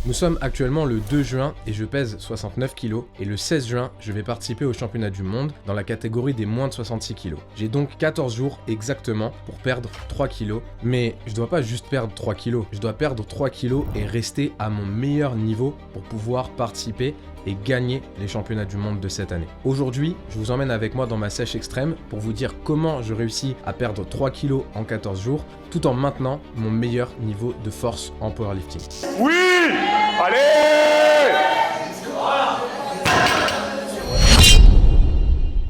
Nous sommes actuellement le 2 juin et je pèse 69 kg et le 16 juin, je vais participer au championnat du monde dans la catégorie des moins de 66 kg. J'ai donc 14 jours exactement pour perdre 3 kg, mais je dois pas juste perdre 3 kg, je dois perdre 3 kg et rester à mon meilleur niveau pour pouvoir participer et gagner les championnats du monde de cette année. Aujourd'hui, je vous emmène avec moi dans ma sèche extrême pour vous dire comment je réussis à perdre 3 kg en 14 jours tout en maintenant mon meilleur niveau de force en powerlifting. Oui! Allez!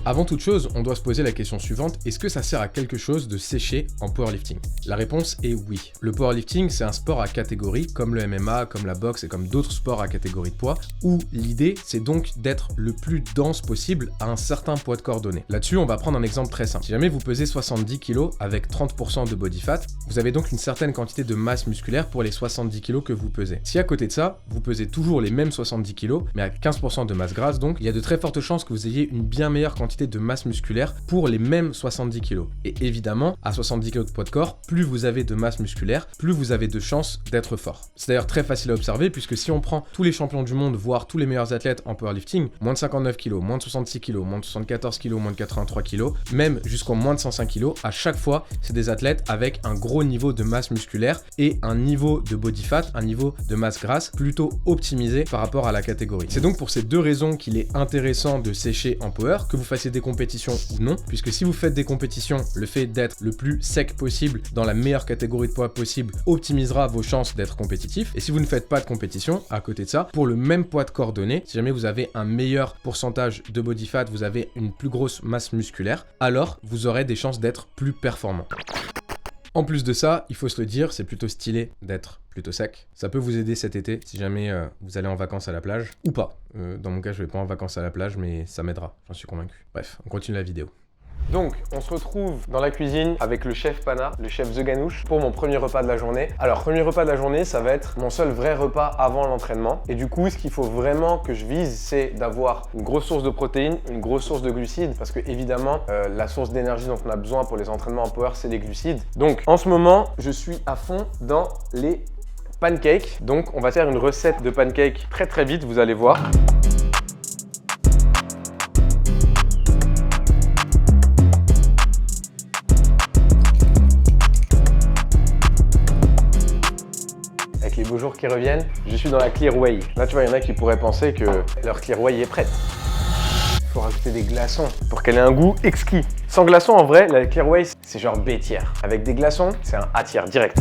Avant toute chose, on doit se poser la question suivante, est-ce que ça sert à quelque chose de sécher en powerlifting? La réponse est oui. Le powerlifting, c'est un sport à catégorie, comme le MMA, comme la boxe et comme d'autres sports à catégorie de poids, où l'idée, c'est donc d'être le plus dense possible à un certain poids de corps donné. Là-dessus, on va prendre un exemple très simple. Si jamais vous pesez 70 kg avec 30% de body fat, vous avez donc une certaine quantité de masse musculaire pour les 70 kg que vous pesez. Si à côté de ça, vous pesez toujours les mêmes 70 kg, mais à 15% de masse grasse, donc il y a de très fortes chances que vous ayez une bien meilleure quantité de masse musculaire pour les mêmes 70 kg. Et évidemment, à 70 kg de poids de corps, plus vous avez de masse musculaire, plus vous avez de chances d'être fort. C'est d'ailleurs très facile à observer puisque si on prend tous les champions du monde, voire tous les meilleurs athlètes en powerlifting, moins de 59 kg, moins de 66 kg, moins de 74 kg, moins de 83 kg, même jusqu'en moins de 105 kg, à chaque fois, c'est des athlètes avec un gros niveau de masse musculaire et un niveau de body fat, un niveau de masse grasse plutôt optimisé par rapport à la catégorie. C'est donc pour ces deux raisons qu'il est intéressant de sécher en power, que vous fassiez des compétitions ou non, puisque si vous faites des compétitions, le fait d'être le plus sec possible dans la meilleure catégorie de poids possible optimisera vos chances d'être compétitif. Et si vous ne faites pas de compétition, à côté de ça, pour le même poids de corps donné, si jamais vous avez un meilleur pourcentage de body fat, vous avez une plus grosse masse musculaire, alors vous aurez des chances d'être plus performant. En plus de ça, il faut se le dire, c'est plutôt stylé d'être plutôt sec. Ça peut vous aider cet été si jamais vous allez en vacances à la plage ou pas. Dans mon cas, je vais pas en vacances à la plage, mais ça m'aidera, j'en suis convaincu. Bref, on continue la vidéo. Donc, on se retrouve dans la cuisine avec le chef Pana, le chef The Ganoush, pour mon premier repas de la journée. Alors, premier repas de la journée, ça va être mon seul vrai repas avant l'entraînement. Et du coup, ce qu'il faut vraiment que je vise, c'est d'avoir une grosse source de protéines, une grosse source de glucides, parce que évidemment, la source d'énergie dont on a besoin pour les entraînements en power, c'est les glucides. Donc, en ce moment, je suis à fond dans les pancakes. Donc, on va faire une recette de pancakes très très vite, vous allez voir. Les beaux jours qui reviennent, je suis dans la Clear Whey. Là, tu vois, il y en a qui pourraient penser que leur Clear Whey est prête. Il faut rajouter des glaçons pour qu'elle ait un goût exquis. Sans glaçons, en vrai, la Clear Whey, c'est genre B tier. Avec des glaçons, c'est un A tier direct.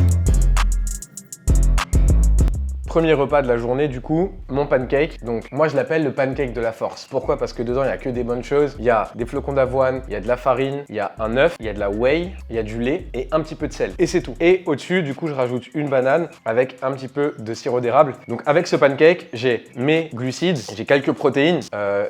Premier repas de la journée, du coup, mon pancake. Donc, moi, je l'appelle le pancake de la force. Pourquoi? Parce que dedans, il n'y a que des bonnes choses. Il y a des flocons d'avoine, il y a de la farine, il y a un œuf, il y a de la whey, il y a du lait et un petit peu de sel. Et c'est tout. Et au-dessus, du coup, je rajoute une banane avec un petit peu de sirop d'érable. Donc, avec ce pancake, j'ai mes glucides, j'ai quelques protéines.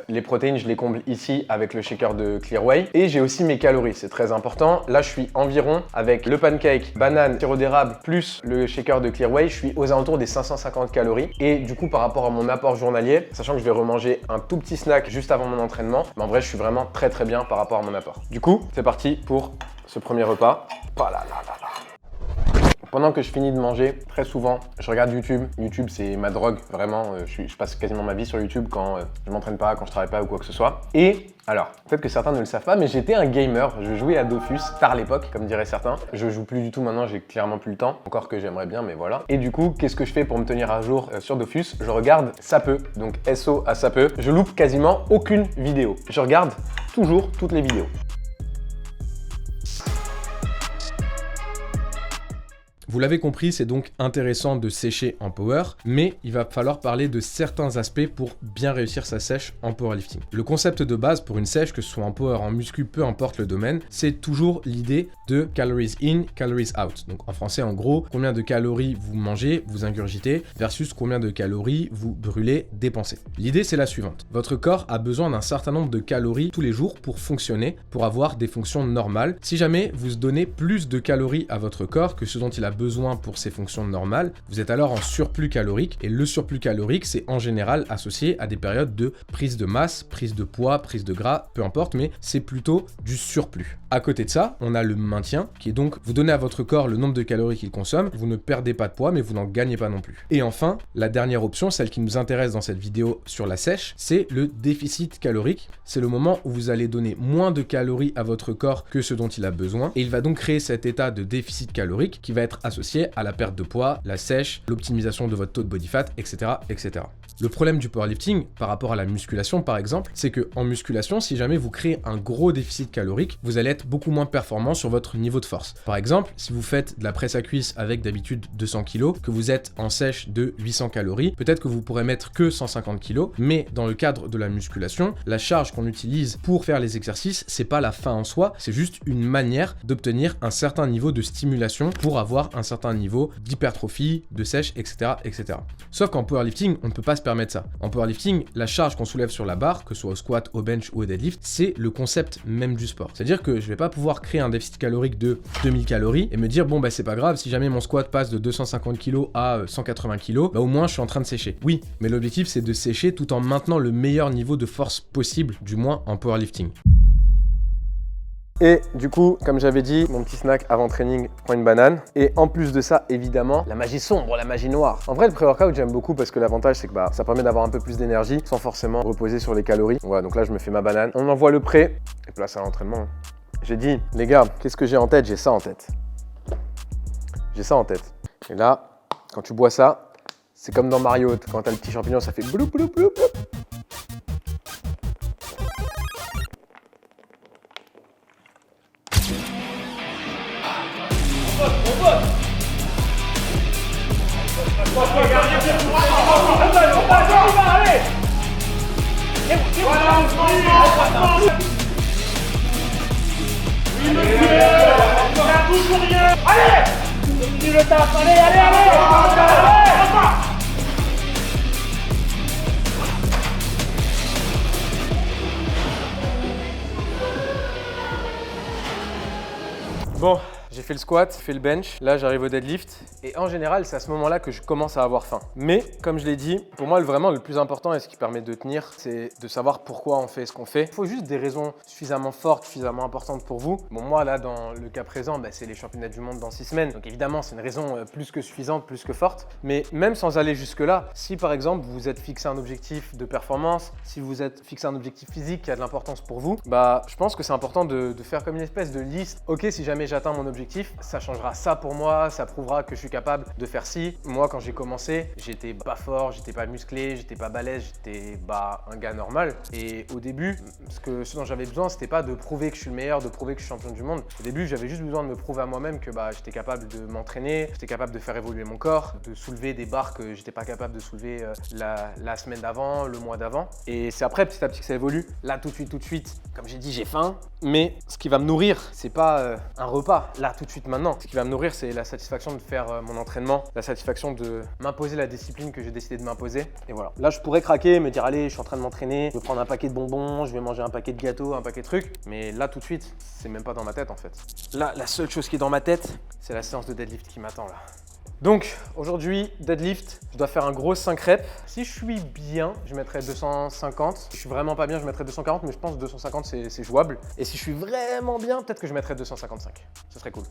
Les protéines, je les comble ici avec le shaker de Clear Whey. Et j'ai aussi mes calories, c'est très important. Là, je suis environ, avec le pancake, banane, sirop d'érable, plus le shaker de Clear Whey, je suis aux alentours des 550 calories. Et du coup, par rapport à mon apport journalier, sachant que je vais remanger un tout petit snack juste avant mon entraînement, mais en vrai, je suis vraiment très très bien par rapport à mon apport. Du coup, c'est parti pour ce premier repas. Pendant que je finis de manger, très souvent, je regarde YouTube. YouTube, c'est ma drogue, vraiment. Je passe quasiment ma vie sur YouTube quand je m'entraîne pas, quand je travaille pas ou quoi que ce soit. Et alors, peut-être que certains ne le savent pas, mais j'étais un gamer. Je jouais à Dofus, tard l'époque, comme diraient certains. Je joue plus du tout maintenant, j'ai clairement plus le temps. Encore que j'aimerais bien, mais voilà. Et du coup, qu'est-ce que je fais pour me tenir à jour sur Dofus? Je regarde Sapeux, donc SO à Sapeux. Je loupe quasiment aucune vidéo. Je regarde toujours toutes les vidéos. Vous l'avez compris, c'est donc intéressant de sécher en power, mais il va falloir parler de certains aspects pour bien réussir sa sèche en powerlifting. Le concept de base pour une sèche, que ce soit en power, en muscu, peu importe le domaine, c'est toujours l'idée de calories in, calories out. Donc en français, en gros, combien de calories vous mangez, vous ingurgitez, versus combien de calories vous brûlez, dépensez. L'idée, c'est la suivante. Votre corps a besoin d'un certain nombre de calories tous les jours pour fonctionner, pour avoir des fonctions normales. Si jamais vous donnez plus de calories à votre corps que ce dont il a besoin pour ses fonctions normales, vous êtes alors en surplus calorique, et le surplus calorique, c'est en général associé à des périodes de prise de masse, prise de poids, prise de gras, peu importe, mais c'est plutôt du surplus. À côté de ça, on a le maintien, qui est donc vous donnez à votre corps le nombre de calories qu'il consomme, vous ne perdez pas de poids, mais vous n'en gagnez pas non plus. Et enfin, la dernière option, celle qui nous intéresse dans cette vidéo sur la sèche, c'est le déficit calorique. C'est le moment où vous allez donner moins de calories à votre corps que ce dont il a besoin, et il va donc créer cet état de déficit calorique qui va être associé à la perte de poids, la sèche, l'optimisation de votre taux de body fat, etc., etc. Le problème du powerlifting par rapport à la musculation par exemple, c'est que en musculation, si jamais vous créez un gros déficit calorique, vous allez être beaucoup moins performant sur votre niveau de force. Par exemple, si vous faites de la presse à cuisse avec d'habitude 200 kg, que vous êtes en sèche de 800 calories, peut-être que vous pourrez mettre que 150 kg, mais dans le cadre de la musculation, la charge qu'on utilise pour faire les exercices, c'est pas la fin en soi, c'est juste une manière d'obtenir un certain niveau de stimulation pour avoir un certain niveau d'hypertrophie, de sèche, etc., etc. Sauf qu'en powerlifting, on ne peut pas se permettre ça. En powerlifting, la charge qu'on soulève sur la barre, que ce soit au squat, au bench ou au deadlift, c'est le concept même du sport. C'est-à-dire que je vais pas pouvoir créer un déficit calorique de 2000 calories et me dire bon bah c'est pas grave, si jamais mon squat passe de 250 kg à 180 kg, bah au moins je suis en train de sécher. Oui, mais l'objectif c'est de sécher tout en maintenant le meilleur niveau de force possible, du moins en powerlifting. Et du coup, comme j'avais dit, mon petit snack avant training, je prends une banane. Et en plus de ça, évidemment, la magie sombre, la magie noire. En vrai, le pré-workout, j'aime beaucoup parce que l'avantage, c'est que ça permet d'avoir un peu plus d'énergie sans forcément reposer sur les calories. Voilà, donc là, je me fais ma banane. On envoie le pré et place à l'entraînement. J'ai dit, les gars, qu'est-ce que j'ai en tête? J'ai ça en tête. J'ai ça en tête. Et là, quand tu bois ça, c'est comme dans Mario, quand t'as le petit champignon, ça fait bloup, bloup, bloup, bloup. Bon, j'ai fait le squat, fait le bench, là j'arrive au deadlift et en général c'est à ce moment-là que je commence à avoir faim. Mais comme je l'ai dit, pour moi vraiment le plus important et ce qui permet de tenir, c'est de savoir pourquoi on fait ce qu'on fait. Il faut juste des raisons suffisamment fortes, suffisamment importantes pour vous. Bon moi là dans le cas présent, c'est les championnats du monde dans 6 semaines, donc évidemment c'est une raison plus que suffisante, plus que forte. Mais même sans aller jusque là, si par exemple vous êtes fixé un objectif de performance, si vous êtes fixé un objectif physique qui a de l'importance pour vous, je pense que c'est important de faire comme une espèce de liste. Ok, si jamais j'atteins mon objectif, ça changera ça pour moi, ça prouvera que je suis capable de faire ci. Moi, quand j'ai commencé, j'étais pas fort, j'étais pas musclé, j'étais pas balèze, j'étais un gars normal. Et au début, ce dont j'avais besoin, c'était pas de prouver que je suis le meilleur, de prouver que je suis champion du monde. Au début, j'avais juste besoin de me prouver à moi-même que j'étais capable de m'entraîner, j'étais capable de faire évoluer mon corps, de soulever des barres que j'étais pas capable de soulever la semaine d'avant, le mois d'avant. Et c'est après, petit à petit, que ça évolue. Là, tout de suite, comme j'ai dit, j'ai faim. Mais ce qui va me nourrir, c'est pas un repas, là, tout de suite, maintenant. Ce qui va me nourrir, c'est la satisfaction de faire mon entraînement, la satisfaction de m'imposer la discipline que j'ai décidé de m'imposer. Et voilà. Là, je pourrais craquer, me dire, allez, je suis en train de m'entraîner, je vais prendre un paquet de bonbons, je vais manger un paquet de gâteaux, un paquet de trucs. Mais là, tout de suite, c'est même pas dans ma tête, en fait. Là, la seule chose qui est dans ma tête, c'est la séance de deadlift qui m'attend, là. Donc aujourd'hui, deadlift, je dois faire un gros 5 reps. Si je suis bien, je mettrai 250. Si je suis vraiment pas bien, je mettrai 240, mais je pense que 250 c'est jouable. Et si je suis vraiment bien, peut-être que je mettrai 255. Ce serait cool.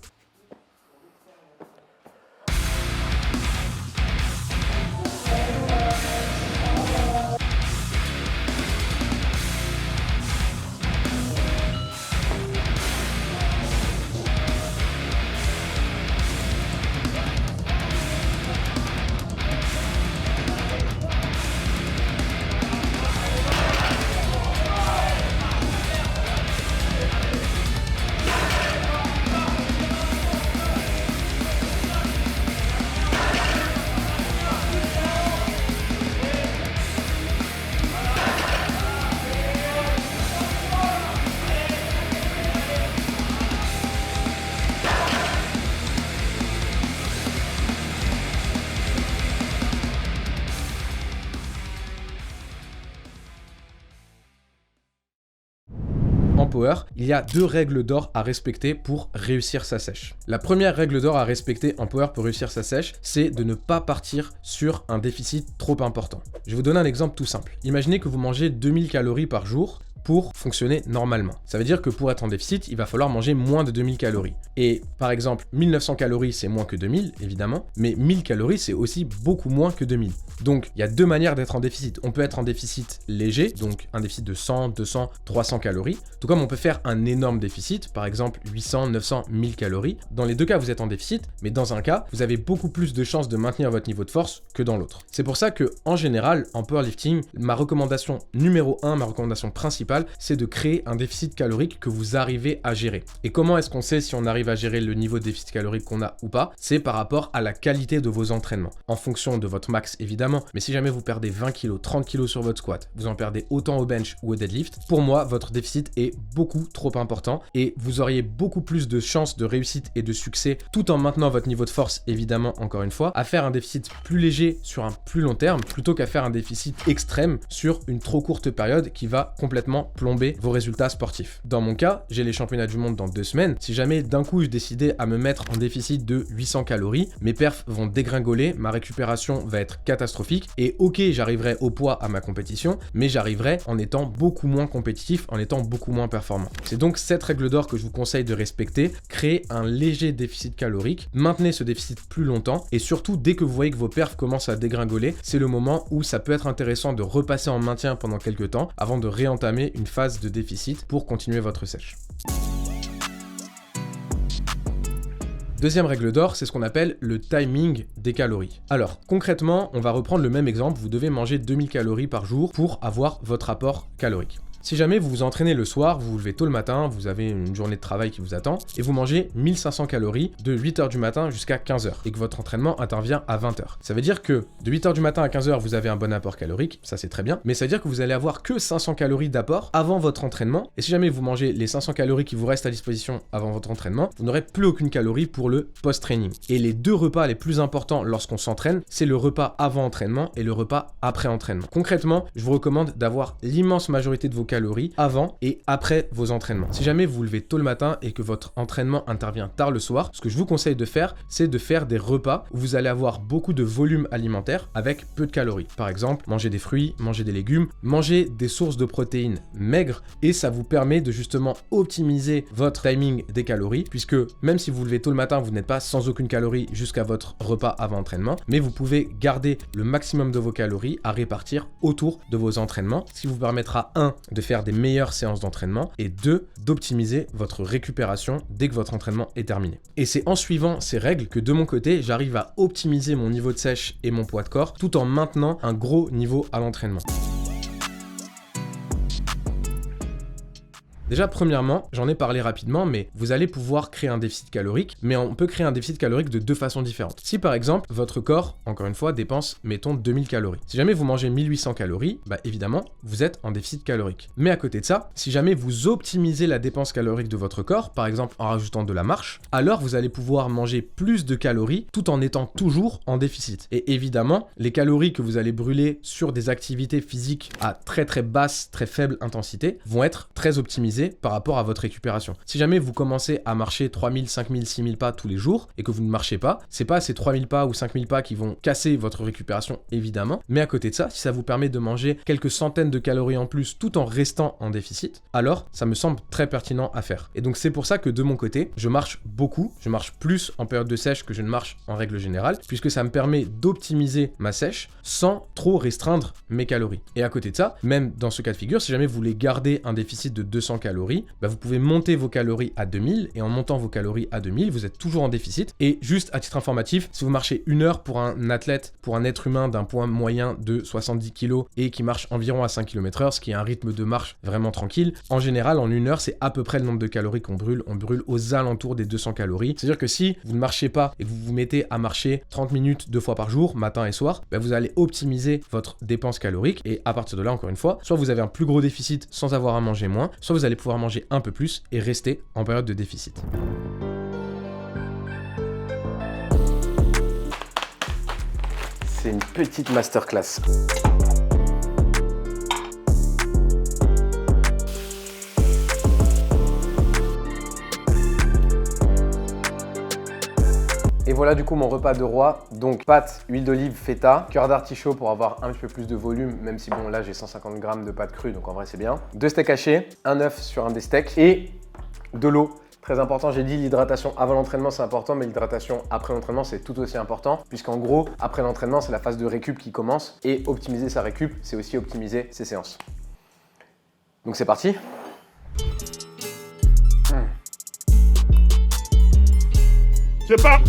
power, il y a 2 règles d'or à respecter pour réussir sa sèche. La première règle d'or à respecter en power pour réussir sa sèche, c'est de ne pas partir sur un déficit trop important. Je vais vous donner un exemple tout simple. Imaginez que vous mangez 2000 calories par jour pour fonctionner normalement. Ça veut dire que pour être en déficit, il va falloir manger moins de 2000 calories. Et par exemple, 1900 calories, c'est moins que 2000, évidemment, mais 1000 calories, c'est aussi beaucoup moins que 2000. Donc, il y a 2 manières d'être en déficit. On peut être en déficit léger, donc un déficit de 100, 200, 300 calories, tout comme on peut faire un énorme déficit, par exemple 800, 900, 1000 calories. Dans les 2 cas, vous êtes en déficit, mais dans un cas, vous avez beaucoup plus de chances de maintenir votre niveau de force que dans l'autre. C'est pour ça que, en général, en powerlifting, ma recommandation numéro 1, ma recommandation principale, c'est de créer un déficit calorique que vous arrivez à gérer. Et comment est-ce qu'on sait si on arrive à gérer le niveau de déficit calorique qu'on a ou pas? C'est par rapport à la qualité de vos entraînements. En fonction de votre max, évidemment, mais si jamais vous perdez 20 kg, 30 kg sur votre squat, vous en perdez autant au bench ou au deadlift, pour moi, votre déficit est beaucoup trop important et vous auriez beaucoup plus de chances de réussite et de succès tout en maintenant votre niveau de force, évidemment, encore une fois, à faire un déficit plus léger sur un plus long terme plutôt qu'à faire un déficit extrême sur une trop courte période qui va complètement plomber vos résultats sportifs. Dans mon cas, j'ai les championnats du monde dans 2 semaines. Si jamais d'un coup je décidais à me mettre en déficit de 800 calories, mes perfs vont dégringoler, ma récupération va être catastrophique et ok, j'arriverai au poids à ma compétition, mais j'arriverai en étant beaucoup moins compétitif, en étant beaucoup moins performant. C'est donc cette règle d'or que je vous conseille de respecter. Créez un léger déficit calorique, maintenez ce déficit plus longtemps et surtout dès que vous voyez que vos perfs commencent à dégringoler, c'est le moment où ça peut être intéressant de repasser en maintien pendant quelques temps avant de réentamer une phase de déficit pour continuer votre sèche. Deuxième règle d'or, c'est ce qu'on appelle le timing des calories. Alors, concrètement, on va reprendre le même exemple, vous devez manger 2000 calories par jour pour avoir votre apport calorique. Si jamais vous vous entraînez le soir, vous vous levez tôt le matin, vous avez une journée de travail qui vous attend, et vous mangez 1500 calories de 8h du matin jusqu'à 15h, et que votre entraînement intervient à 20h. Ça veut dire que de 8h du matin à 15h, vous avez un bon apport calorique, ça c'est très bien, mais ça veut dire que vous allez avoir que 500 calories d'apport avant votre entraînement, et si jamais vous mangez les 500 calories qui vous restent à disposition avant votre entraînement, vous n'aurez plus aucune calorie pour le post-training. Et les 2 repas les plus importants lorsqu'on s'entraîne, c'est le repas avant entraînement et le repas après entraînement. Concrètement, je vous recommande d'avoir l'immense majorité de vos calories avant et après vos entraînements. Si jamais vous vous levez tôt le matin et que votre entraînement intervient tard le soir, ce que je vous conseille de faire, c'est de faire des repas où vous allez avoir beaucoup de volume alimentaire avec peu de calories. Par exemple, manger des fruits, manger des légumes, manger des sources de protéines maigres et ça vous permet de justement optimiser votre timing des calories puisque même si vous vous levez tôt le matin, vous n'êtes pas sans aucune calorie jusqu'à votre repas avant entraînement, mais vous pouvez garder le maximum de vos calories à répartir autour de vos entraînements, ce qui vous permettra 1 de faire des meilleures séances d'entraînement et 2 d'optimiser votre récupération dès que votre entraînement est terminé. Et c'est en suivant ces règles que de mon côté, j'arrive à optimiser mon niveau de sèche et mon poids de corps tout en maintenant un gros niveau à l'entraînement. Déjà, premièrement, j'en ai parlé rapidement, mais vous allez pouvoir créer un déficit calorique, mais on peut créer un déficit calorique de 2 façons différentes. Si par exemple, votre corps, encore une fois, dépense, mettons, 2000 calories. Si jamais vous mangez 1800 calories, bah évidemment, vous êtes en déficit calorique. Mais à côté de ça, si jamais vous optimisez la dépense calorique de votre corps, par exemple en rajoutant de la marche, alors vous allez pouvoir manger plus de calories tout en étant toujours en déficit. Et évidemment, les calories que vous allez brûler sur des activités physiques à très basse, très faible intensité vont être très optimisées par rapport à votre récupération. Si jamais vous commencez à marcher 3000, 5000, 6000 pas tous les jours et que vous ne marchez pas, c'est pas ces 3000 pas ou 5000 pas qui vont casser votre récupération évidemment, mais à côté de ça, si ça vous permet de manger quelques centaines de calories en plus tout en restant en déficit, alors ça me semble très pertinent à faire. Et donc c'est pour ça que de mon côté, je marche beaucoup, je marche plus en période de sèche que je ne marche en règle générale, puisque ça me permet d'optimiser ma sèche sans trop restreindre mes calories. Et à côté de ça, même dans ce cas de figure, si jamais vous voulez garder un déficit de 200 calories, bah vous pouvez monter vos calories à 2000 et en montant vos calories à 2000, vous êtes toujours en déficit. Et juste à titre informatif, si vous marchez 1 heure pour un athlète, pour un être humain d'un poids moyen de 70 kg et qui marche environ à 5 km/h, ce qui est un rythme de marche vraiment tranquille, en général, en 1 heure, c'est à peu près le nombre de calories qu'on brûle. On brûle aux alentours des 200 calories. C'est-à-dire que si vous ne marchez pas et que vous vous mettez à marcher 30 minutes 2 fois par jour, matin et soir, bah vous allez optimiser votre dépense calorique et à partir de là, encore une fois, soit vous avez un plus gros déficit sans avoir à manger moins, soit vous allez pouvoir manger un peu plus et rester en période de déficit. C'est une petite masterclass. voilà du coup mon repas de roi. Donc pâtes, huile d'olive, feta, cœur d'artichaut pour avoir un petit peu plus de volume, même si bon là j'ai 150 grammes de pâtes crues, donc en vrai c'est bien. 2 steaks hachés, un œuf sur un des steaks et de l'eau. Très important, j'ai dit l'hydratation avant l'entraînement c'est important, mais l'hydratation après l'entraînement c'est tout aussi important, puisqu'en gros, après l'entraînement c'est la phase de récup qui commence, et optimiser sa récup, c'est aussi optimiser ses séances. Donc c'est parti. C'est pas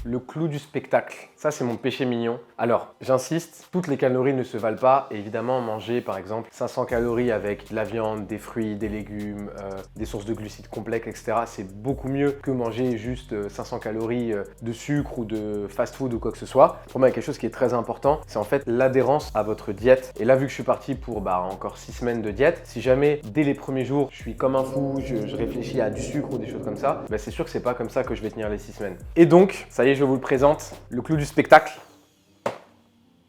Le clou du spectacle, ça c'est mon péché mignon. Alors, j'insiste, toutes les calories ne se valent pas. Et évidemment, manger par exemple 500 calories avec de la viande, des fruits, des légumes, des sources de glucides complexes, etc. C'est beaucoup mieux que manger juste 500 calories de sucre ou de fast-food ou quoi que ce soit. Pour moi, il y a quelque chose qui est très important, c'est en fait l'adhérence à votre diète. Et là, vu que je suis parti pour encore 6 semaines de diète, si jamais dès les premiers jours, je suis comme un fou, je réfléchis à du sucre ou des choses comme ça, c'est sûr que c'est pas comme ça que je vais tenir les 6 semaines. Et donc, ça y est, je vous le présente, le clou du spectacle,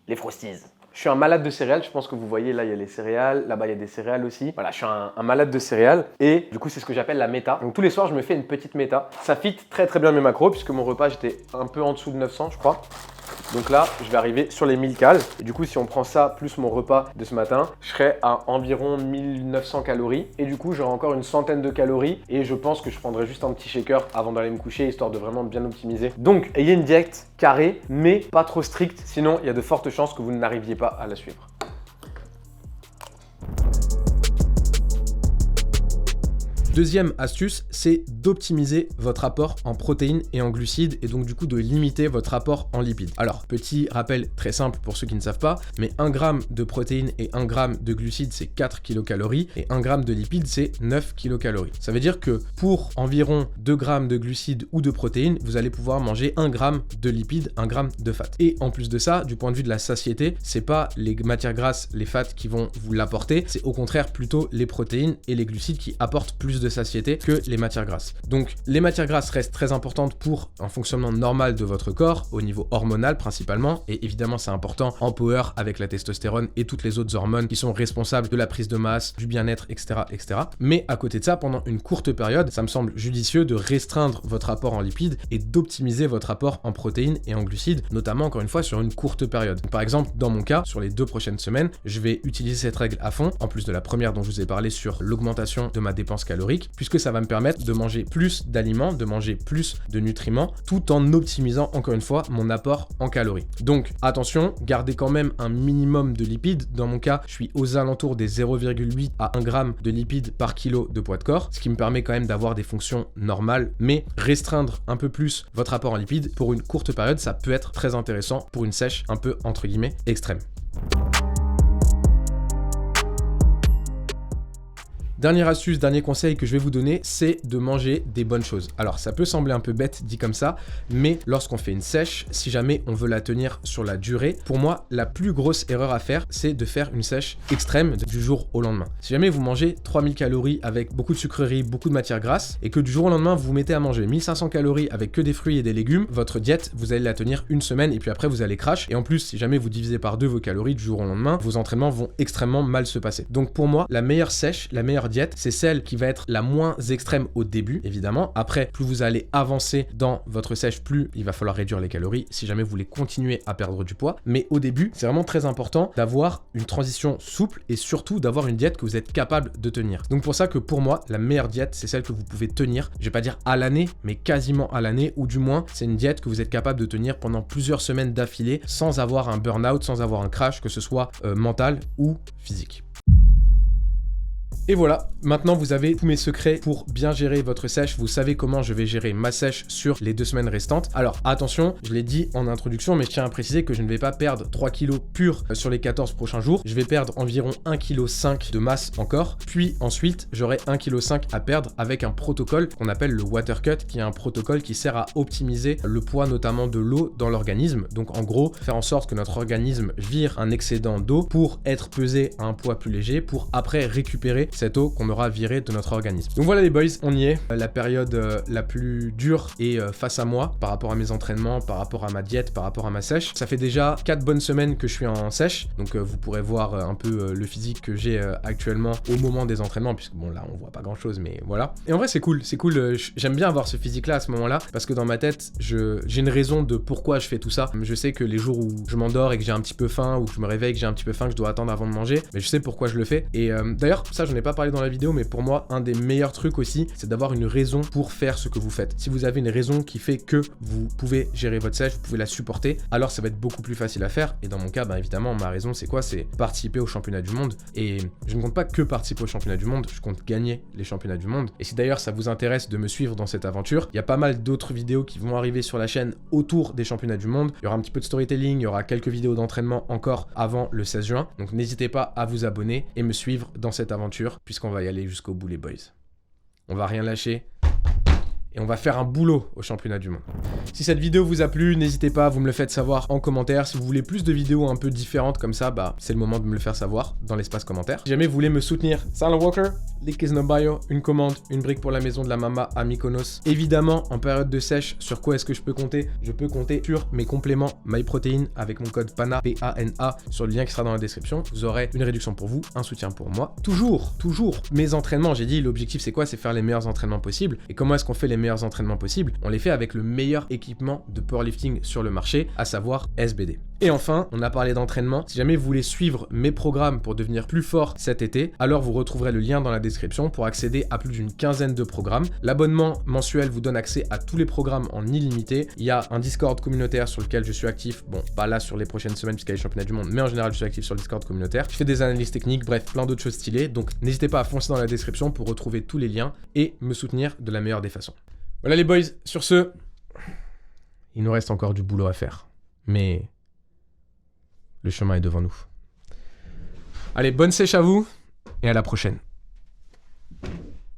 les Frosties. Je suis un malade de céréales, je pense que vous voyez là il y a les céréales, là-bas il y a des céréales aussi. Voilà, je suis un malade de céréales et du coup c'est ce que j'appelle la méta. Donc tous les soirs je me fais une petite méta. Ça fit très très bien mes macros puisque mon repas j'étais un peu en dessous de 900 je crois. Donc là, je vais arriver sur les 1000 cales. Et du coup, si on prend ça plus mon repas de ce matin, je serai à environ 1900 calories. Et du coup, j'aurai encore une centaine de calories. Et je pense que je prendrai juste un petit shaker avant d'aller me coucher, histoire de vraiment bien optimiser. Donc, ayez une diète carrée, mais pas trop stricte. Sinon, il y a de fortes chances que vous n'arriviez pas à la suivre. Deuxième astuce, c'est d'optimiser votre apport en protéines et en glucides et donc du coup de limiter votre apport en lipides. Alors, petit rappel très simple pour ceux qui ne savent pas, mais 1 g de protéines et 1 g de glucides, c'est 4 kilocalories et 1 g de lipides, c'est 9 kilocalories. Ça veut dire que pour environ 2 g de glucides ou de protéines, vous allez pouvoir manger 1 g de lipides, 1 g de fat. Et en plus de ça, du point de vue de la satiété, c'est pas les matières grasses, les fats qui vont vous l'apporter, c'est au contraire plutôt les protéines et les glucides qui apportent plus de satiété que les matières grasses. Donc les matières grasses restent très importantes pour un fonctionnement normal de votre corps, au niveau hormonal principalement, et évidemment c'est important en power avec la testostérone et toutes les autres hormones qui sont responsables de la prise de masse, du bien-être, etc., etc. Mais à côté de ça, pendant une courte période, ça me semble judicieux de restreindre votre apport en lipides et d'optimiser votre apport en protéines et en glucides, notamment encore une fois sur une courte période. Donc, par exemple, dans mon cas, sur les 2 prochaines semaines, je vais utiliser cette règle à fond, en plus de la première dont je vous ai parlé sur l'augmentation de ma dépense calorique, puisque ça va me permettre de manger plus d'aliments, de manger plus de nutriments, tout en optimisant encore une fois mon apport en calories. Donc attention, gardez quand même un minimum de lipides. Dans mon cas, je suis aux alentours des 0,8 à 1 g de lipides par kilo de poids de corps, ce qui me permet quand même d'avoir des fonctions normales, mais restreindre un peu plus votre apport en lipides pour une courte période, ça peut être très intéressant pour une sèche un peu entre guillemets extrême. Dernière astuce, dernier conseil que je vais vous donner, c'est de manger des bonnes choses. Alors ça peut sembler un peu bête dit comme ça, mais lorsqu'on fait une sèche, si jamais on veut la tenir sur la durée, pour moi, la plus grosse erreur à faire, c'est de faire une sèche extrême du jour au lendemain. Si jamais vous mangez 3000 calories avec beaucoup de sucreries, beaucoup de matières grasses, et que du jour au lendemain, vous vous mettez à manger 1500 calories avec que des fruits et des légumes, votre diète, vous allez la tenir une semaine et puis après vous allez crash. Et en plus, si jamais vous divisez par 2 vos calories du jour au lendemain, vos entraînements vont extrêmement mal se passer. Donc pour moi, la meilleure sèche, la meilleure diète, c'est celle qui va être la moins extrême au début, évidemment. Après, plus vous allez avancer dans votre sèche, plus il va falloir réduire les calories si jamais vous voulez continuer à perdre du poids. Mais au début, c'est vraiment très important d'avoir une transition souple et surtout d'avoir une diète que vous êtes capable de tenir. Donc pour ça que pour moi, la meilleure diète, c'est celle que vous pouvez tenir, je vais pas dire à l'année, mais quasiment à l'année, ou du moins, c'est une diète que vous êtes capable de tenir pendant plusieurs semaines d'affilée sans avoir un burn-out, sans avoir un crash, que ce soit mental ou physique. Et voilà, maintenant vous avez tous mes secrets pour bien gérer votre sèche. Vous savez comment je vais gérer ma sèche sur les 2 semaines restantes. Alors attention, je l'ai dit en introduction, mais je tiens à préciser que je ne vais pas perdre 3 kilos purs sur les 14 prochains jours. Je vais perdre environ 1,5 kg de masse encore. Puis ensuite, j'aurai 1,5 kg à perdre avec un protocole qu'on appelle le water cut, qui est un protocole qui sert à optimiser le poids notamment de l'eau dans l'organisme. Donc en gros, faire en sorte que notre organisme vire un excédent d'eau pour être pesé à un poids plus léger, pour après récupérer cette eau qu'on aura virée de notre organisme. Donc voilà les boys, on y est. La période la plus dure est face à moi par rapport à mes entraînements, par rapport à ma diète, par rapport à ma sèche. Ça fait déjà 4 bonnes semaines que je suis en sèche, donc vous pourrez voir un peu le physique que j'ai actuellement au moment des entraînements, puisque bon là on voit pas grand chose, mais voilà. Et en vrai c'est cool, j'aime bien avoir ce physique là à ce moment-là, parce que dans ma tête, j'ai une raison de pourquoi je fais tout ça. Je sais que les jours où je m'endors et que j'ai un petit peu faim, ou que je me réveille et que j'ai un petit peu faim, que je dois attendre avant de manger, mais je sais pourquoi je le fais. Et d'ailleurs, ça j'en ai pas parlé dans la vidéo, mais pour moi, un des meilleurs trucs aussi, c'est d'avoir une raison pour faire ce que vous faites. Si vous avez une raison qui fait que vous pouvez gérer votre sèche, vous pouvez la supporter, alors ça va être beaucoup plus facile à faire. Et dans mon cas, bah évidemment, ma raison c'est quoi? C'est participer au championnat du monde. Et je ne compte pas que participer au championnat du monde, je compte gagner les championnats du monde. Et si d'ailleurs ça vous intéresse de me suivre dans cette aventure, il y a pas mal d'autres vidéos qui vont arriver sur la chaîne autour des championnats du monde. Il y aura un petit peu de storytelling, il y aura quelques vidéos d'entraînement encore avant le 16 juin. Donc n'hésitez pas à vous abonner et me suivre dans cette aventure, puisqu'on va y aller jusqu'au bout les boys. On va rien lâcher. Et on va faire un boulot au championnat du monde. Si cette vidéo vous a plu, n'hésitez pas, vous me le faites savoir en commentaire. Si vous voulez plus de vidéos un peu différentes comme ça, bah c'est le moment de me le faire savoir dans l'espace commentaire. Si jamais vous voulez me soutenir, Silent Walker, link is no bio, une commande, une brique pour la maison de la mama à Mykonos. Évidemment, en période de sèche, sur quoi est-ce que je peux compter? Je peux compter sur mes compléments MyProtein avec mon code PANA, P-A-N-A, sur le lien qui sera dans la description. Vous aurez une réduction pour vous, un soutien pour moi. Toujours, mes entraînements, j'ai dit, l'objectif c'est quoi? C'est faire les meilleurs entraînements possibles. Et comment est-ce qu'on fait les meilleurs entraînements possibles? On les fait avec le meilleur équipement de powerlifting sur le marché, à savoir SBD. Et enfin, on a parlé d'entraînement. Si jamais vous voulez suivre mes programmes pour devenir plus fort cet été, alors vous retrouverez le lien dans la description pour accéder à plus d'une quinzaine de programmes. L'abonnement mensuel vous donne accès à tous les programmes en illimité. Il y a un Discord communautaire sur lequel je suis actif. Bon, pas là sur les prochaines semaines puisqu'il y a les championnats du monde, mais en général je suis actif sur le Discord communautaire. Je fais des analyses techniques, bref, plein d'autres choses stylées. Donc n'hésitez pas à foncer dans la description pour retrouver tous les liens et me soutenir de la meilleure des façons. Voilà les boys, sur ce, il nous reste encore du boulot à faire. Mais le chemin est devant nous. Allez, bonne sèche à vous et à la prochaine.